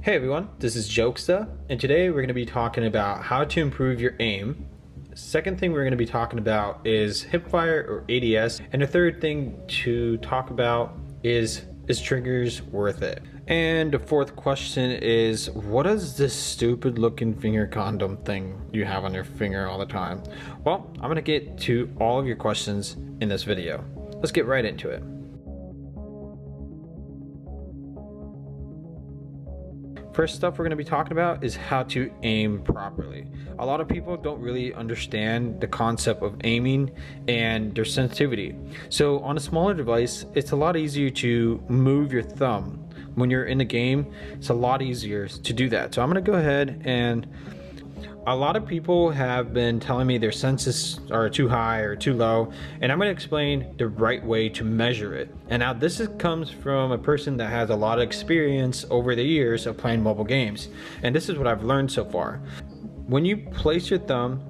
Hey everyone, this is Jokesta, and today we're going to be talking about how to improve your aim. Second thing we're going to be talking about is hipfire or ADS, and the third thing to talk about is triggers worth it? And the fourth question is, what is this stupid looking finger condom thing you have on your finger all the time? Well, I'm going to get to all of your questions in this video. Let's get right into it. First stuff we're going to be talking about is how to aim properly. A lot of people don't really understand the concept of aiming and their sensitivity. So on a smaller device, it's a lot easier to move your thumb. When you're in the game, it's a lot easier to do that. So I'm going to go ahead, and a lot of people have been telling me their senses are too high or too low, and I'm going to explain the right way to measure it. And now comes from a person that has a lot of experience over the years of playing mobile games, and this is what I've learned so far. When you place your thumb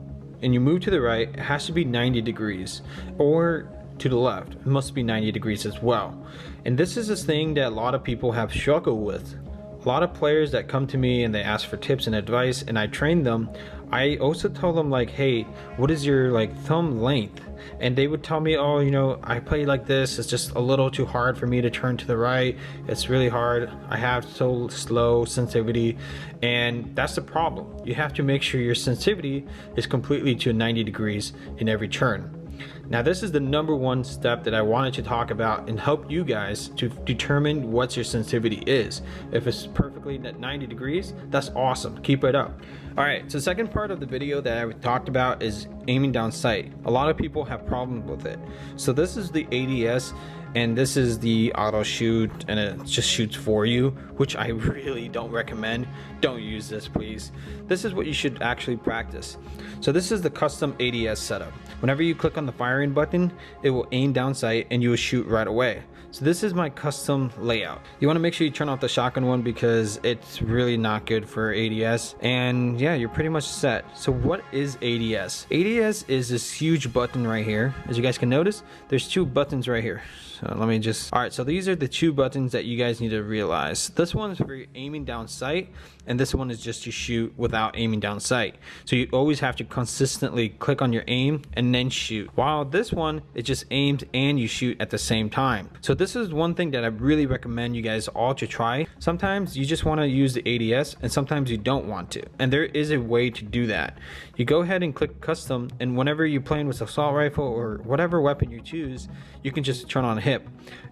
and you move to the right, it has to be 90 degrees, or to the left, it must be 90 degrees as well. And this is this thing that a lot of people have struggled with. A lot of players that come to me and they ask for tips and advice, and I train them. I also tell them, like, hey, what is your thumb length? And they would tell me, oh, I play like this, it's just a little too hard for me to turn to the right, it's really hard, I have so slow sensitivity. And that's the problem. You have to make sure your sensitivity is completely to 90 degrees in every turn. Now this is the number one step that I wanted to talk about and help you guys to determine what your sensitivity is. If it's perfectly at 90 degrees, that's awesome, keep it up. Alright, so the second part of the video that I talked about is aiming down sight. A lot of people have problems with it. So this is the ADS, and this is the auto shoot, and it just shoots for you, which I really don't recommend. Don't use this, please. This is what you should actually practice. So this is the custom ADS setup. Whenever you click on the firing button, it will aim down sight and you will shoot right away. So this is my custom layout. You want to make sure you turn off the shotgun one because it's really not good for ADS. And yeah, you're pretty much set. So what is ADS? ADS is this huge button right here. As you guys can notice, there's two buttons right here. So let me just, all right, so these are the two buttons that you guys need to realize. This one is for aiming down sight, and this one is just to shoot without aiming down sight. So you always have to consistently click on your aim and then shoot. While this one, it just aims and you shoot at the same time. So this is one thing that I really recommend you guys all to try. Sometimes you just want to use the ADS, and sometimes you don't want to. And there is a way to do that. You go ahead and click custom, and whenever you're playing with assault rifle or whatever weapon you choose, you can just turn on hip.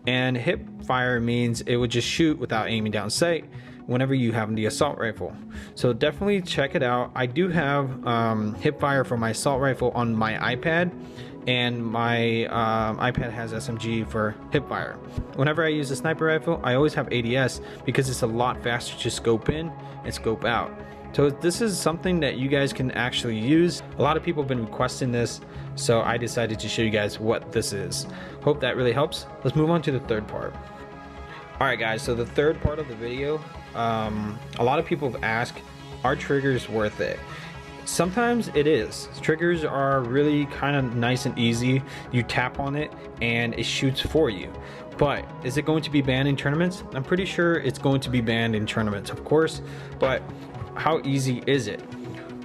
And hip fire means it would just shoot without aiming down sight whenever you have the assault rifle. So definitely check it out. I do have hip fire for my assault rifle on my iPad, and my iPad has SMG for hip fire. Whenever I use a sniper rifle, I always have ADS because it's a lot faster to scope in and scope out. So this is something that you guys can actually use. A lot of people have been requesting this, so I decided to show you guys what this is. Hope that really helps. Let's move on to the third part. Alright guys, so the third part of the video, a lot of people have asked, are triggers worth it? Sometimes it is. Triggers are really kind of nice and easy. You tap on it and it shoots for you. But is it going to be banned in tournaments? I'm pretty sure it's going to be banned in tournaments, of course, but how easy is it?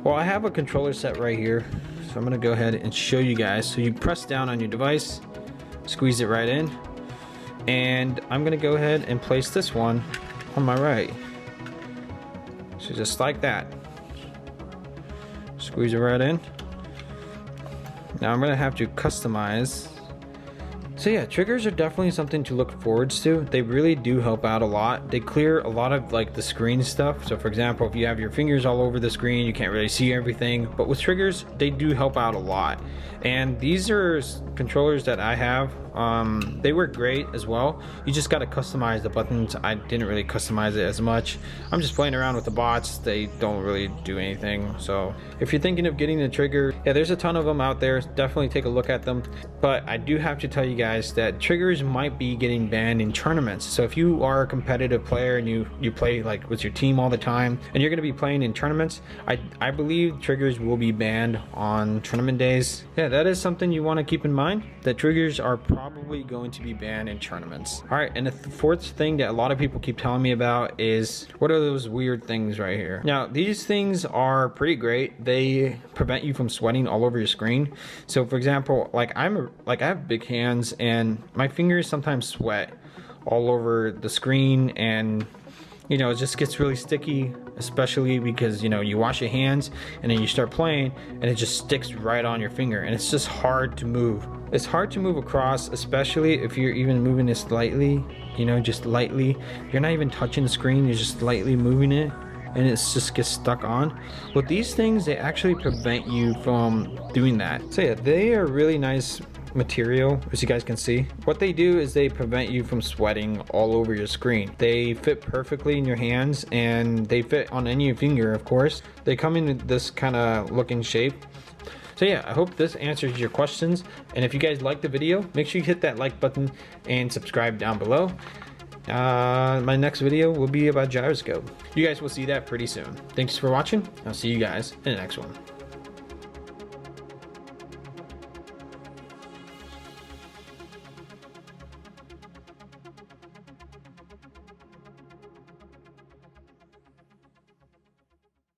Well, I have a controller set right here, so I'm gonna go ahead and show you guys. So you press down on your device, squeeze it right in, and I'm gonna go ahead and place this one on my right. So just like that. Squeeze it right in. Now I'm gonna have to customize. So yeah, triggers are definitely something to look forward to. They really do help out a lot. They clear a lot of the screen stuff. So for example, if you have your fingers all over the screen, you can't really see everything. But with triggers, they do help out a lot. And these are controllers that I have. They work great as well. You just got to customize the buttons. I didn't really customize it as much. I'm just playing around with the bots. They don't really do anything. So if you're thinking of getting the trigger, yeah, there's a ton of them out there. Definitely take a look at them. But I do have to tell you guys that triggers might be getting banned in tournaments. So if you are a competitive player and you play with your team all the time and you're going to be playing in tournaments, I believe triggers will be banned on tournament days. Yeah, that is something you want to keep in mind, that triggers are probably probably going to be banned in tournaments. All right, and the fourth thing that a lot of people keep telling me about is, what are those weird things right here? Now, these things are pretty great. They prevent you from sweating all over your screen. So for example, like I have big hands and my fingers sometimes sweat all over the screen, and you know, it just gets really sticky, especially because, you know, you wash your hands and then you start playing and it just sticks right on your finger, and it's just hard to move. It's hard to move across, especially if you're even moving it slightly, you know, just lightly. You're not even touching the screen, you're just lightly moving it, and it just gets stuck on. But these things, they actually prevent you from doing that. So yeah, they are really nice material, as you guys can see. What they do is they prevent you from sweating all over your screen. They fit perfectly in your hands, and they fit on any finger, of course. They come in this kind of looking shape. So yeah, I hope this answers your questions, and if you guys like the video, make sure you hit that like button and subscribe down below. My next video will be about gyroscope. You guys will see that pretty soon. Thanks for watching. I'll see you guys in the next one.